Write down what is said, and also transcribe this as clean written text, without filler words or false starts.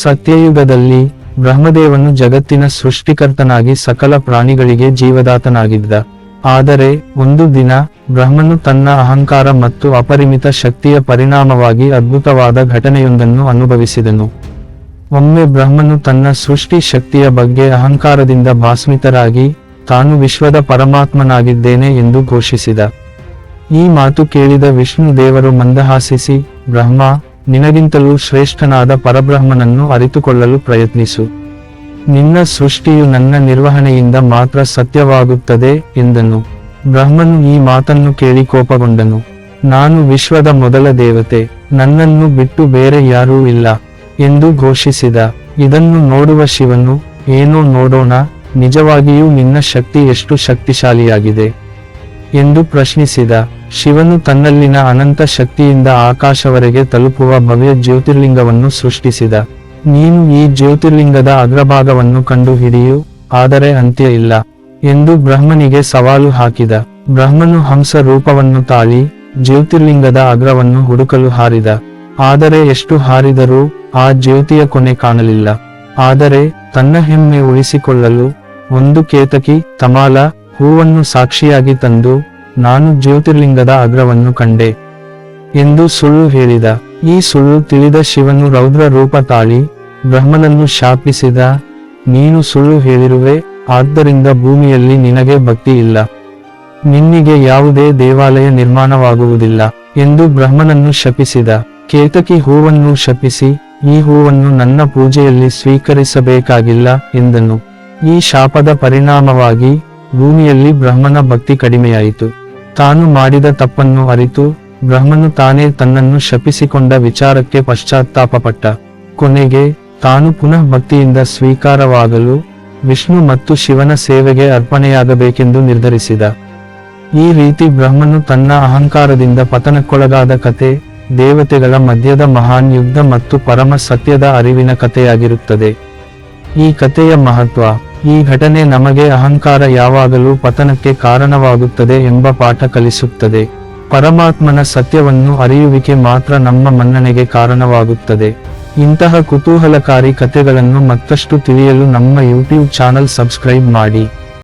ಸತ್ಯಯುಗದಲ್ಲಿ ಬ್ರಹ್ಮದೇವನು ಜಗತ್ತಿನ ಸೃಷ್ಟಿಕರ್ತನಾಗಿ ಸಕಲ ಪ್ರಾಣಿಗಳಿಗೆ ಜೀವದಾತನಾಗಿದ್ದ. ಆದರೆ ಒಂದು ದಿನ ಬ್ರಹ್ಮನು ತನ್ನ ಅಹಂಕಾರ ಮತ್ತು ಅಪರಿಮಿತ ಶಕ್ತಿಯ ಪರಿಣಾಮವಾಗಿ ಅದ್ಭುತವಾದ ಘಟನೆಯೊಂದನ್ನು ಅನುಭವಿಸಿದನು. ಒಮ್ಮೆ ಬ್ರಹ್ಮನು ತನ್ನ ಸೃಷ್ಟಿ ಶಕ್ತಿಯ ಬಗ್ಗೆ ಅಹಂಕಾರದಿಂದ ಭಾಸ್ಮಿತರಾಗಿ ತಾನು ವಿಶ್ವದ ಪರಮಾತ್ಮನಾಗಿದ್ದೇನೆ ಎಂದು ಘೋಷಿಸಿದ. ಈ ಮಾತು ಕೇಳಿದ ವಿಷ್ಣು ದೇವರು ಮಂದಹಾಸಿಸಿ, ಬ್ರಹ್ಮ, ನಿನಗಿಂತಲೂ ಶ್ರೇಷ್ಠನಾದ ಪರಬ್ರಹ್ಮನನ್ನು ಅರಿತುಕೊಳ್ಳಲು ಪ್ರಯತ್ನಿಸು. ನಿನ್ನ ಸೃಷ್ಟಿಯು ನನ್ನ ನಿರ್ವಹಣೆಯಿಂದ ಮಾತ್ರ ಸತ್ಯವಾಗುತ್ತದೆ ಎಂದನು. ಬ್ರಹ್ಮನು ಈ ಮಾತನ್ನು ಕೇಳಿ ಕೋಪಗೊಂಡನು. ನಾನು ವಿಶ್ವದ ಮೊದಲ ದೇವತೆ, ನನ್ನನ್ನು ಬಿಟ್ಟು ಬೇರೆ ಯಾರೂ ಇಲ್ಲ ಎಂದು ಘೋಷಿಸಿದ. ಇದನ್ನು ನೋಡುವ ಶಿವನು, ಏನೋ ನೋಡೋಣ, ನಿಜವಾಗಿಯೂ ನಿನ್ನ ಶಕ್ತಿ ಎಷ್ಟು ಶಕ್ತಿಶಾಲಿಯಾಗಿದೆ ಎಂದು ಪ್ರಶ್ನಿಸಿದ. ಶಿವನು ತನ್ನಲ್ಲಿನ ಅನಂತ ಶಕ್ತಿಯಿಂದ ಆಕಾಶವರೆಗೆ ತಲುಪುವ ಭವ್ಯ ಜ್ಯೋತಿರ್ಲಿಂಗವನ್ನು ಸೃಷ್ಟಿಸಿದ. ನೀನು ಈ ಜ್ಯೋತಿರ್ಲಿಂಗದ ಅಗ್ರಭಾಗವನ್ನು ಕಂಡು ಹಿಡಿಯು, ಆದರೆ ಅಂತ್ಯ ಇಲ್ಲ ಎಂದು ಬ್ರಹ್ಮನಿಗೆ ಸವಾಲು ಹಾಕಿದ. ಬ್ರಹ್ಮನು ಹಂಸ ರೂಪವನ್ನು ತಾಳಿ ಜ್ಯೋತಿರ್ಲಿಂಗದ ಅಗ್ರವನ್ನು ಹುಡುಕಲು ಹಾರಿದ. ಆದರೆ ಎಷ್ಟು ಹಾರಿದರೂ ಆ ಜ್ಯೋತಿಯ ಕೊನೆ ಕಾಣಲಿಲ್ಲ. ಆದರೆ ತನ್ನ ಹೆಮ್ಮೆ ಉಳಿಸಿಕೊಳ್ಳಲು ಒಂದು ಕೇತಕಿ, ತಮಾಲ ಹೂವನ್ನು ಸಾಕ್ಷಿಯಾಗಿ ತಂದು, ನಾನು ಜ್ಯೋತಿರ್ಲಿಂಗದ ಅಗ್ರವನ್ನು ಕಂಡೆ ಎಂದು ಸುಳ್ಳು ಹೇಳಿದ. ಈ ಸುಳ್ಳು ತಿಳಿದ ಶಿವನು ರೌದ್ರ ರೂಪ ತಾಳಿ ಬ್ರಹ್ಮನನ್ನು ಶಾಪಿಸಿದ. ನೀನು ಸುಳ್ಳು ಹೇಳಿರುವೆ, ಆದ್ದರಿಂದ ಭೂಮಿಯಲ್ಲಿ ನಿನಗೆ ಭಕ್ತಿ ಇಲ್ಲ, ನಿನ್ನಿಗೆ ಯಾವುದೇ ದೇವಾಲಯ ನಿರ್ಮಾಣವಾಗುವುದಿಲ್ಲ ಎಂದು ಬ್ರಹ್ಮನನ್ನು ಶಪಿಸಿದ. ಕೇತಕಿ ಹೂವನ್ನು ಶಪಿಸಿ, ಈ ಹೂವನ್ನು ನನ್ನ ಪೂಜೆಯಲ್ಲಿ ಸ್ವೀಕರಿಸಬೇಕಾಗಿಲ್ಲ ಎಂದನು. ಈ ಶಾಪದ ಪರಿಣಾಮವಾಗಿ ಭೂಮಿಯಲ್ಲಿ ಬ್ರಹ್ಮನ ಭಕ್ತಿ ಕಡಿಮೆಯಾಯಿತು. ತಾನು ಮಾಡಿದ ತಪ್ಪನ್ನು ಅರಿತು ಬ್ರಹ್ಮನು ತಾನೇ ತನ್ನನ್ನು ಶಪಿಸಿಕೊಂಡ ವಿಚಾರಕ್ಕೆ ಪಶ್ಚಾತ್ತಾಪಪಟ್ಟ. ಕೊನೆಗೆ ತಾನು ಪುನಃ ಭಕ್ತಿಯಿಂದ ಸ್ವೀಕಾರವಾಗಲು ವಿಷ್ಣು ಮತ್ತು ಶಿವನ ಸೇವೆಗೆ ಅರ್ಪಣೆಯಾಗಬೇಕೆಂದು ನಿರ್ಧರಿಸಿದ. ಈ ರೀತಿ ಬ್ರಹ್ಮನು ತನ್ನ ಅಹಂಕಾರದಿಂದ ಪತನಕ್ಕೊಳಗಾದ ಕತೆ ದೇವತೆಗಳ ಮಧ್ಯದ ಮಹಾನ್ ಯುದ್ಧ ಮತ್ತು ಪರಮ ಸತ್ಯದ ಅರಿವಿನ ಕಥೆಯಾಗಿರುತ್ತದೆ. ಈ ಕಥೆಯ ಮಹತ್ವ: ಈ ಘಟನೆ ನಮಗೆ ಅಹಂಕಾರ ಯಾವಾಗಲೂ ಪತನಕ್ಕೆ ಕಾರಣವಾಗುತ್ತದೆ ಎಂಬ ಪಾಠ ಕಲಿಸುತ್ತದೆ. ಪರಮಾತ್ಮನ ಸತ್ಯವನ್ನು ಅರಿಯುವಿಕೆ ಮಾತ್ರ ನಮ್ಮ ಮನ್ನಣೆಗೆ ಕಾರಣವಾಗುತ್ತದೆ. ಇಂತಹ ಕುತೂಹಲಕಾರಿ ಕಥೆಗಳನ್ನು ಮತ್ತಷ್ಟು ತಿಳಿಯಲು ನಮ್ಮ ಯೂಟ್ಯೂಬ್ ಚಾನಲ್ ಸಬ್ಸ್ಕ್ರೈಬ್ ಮಾಡಿ.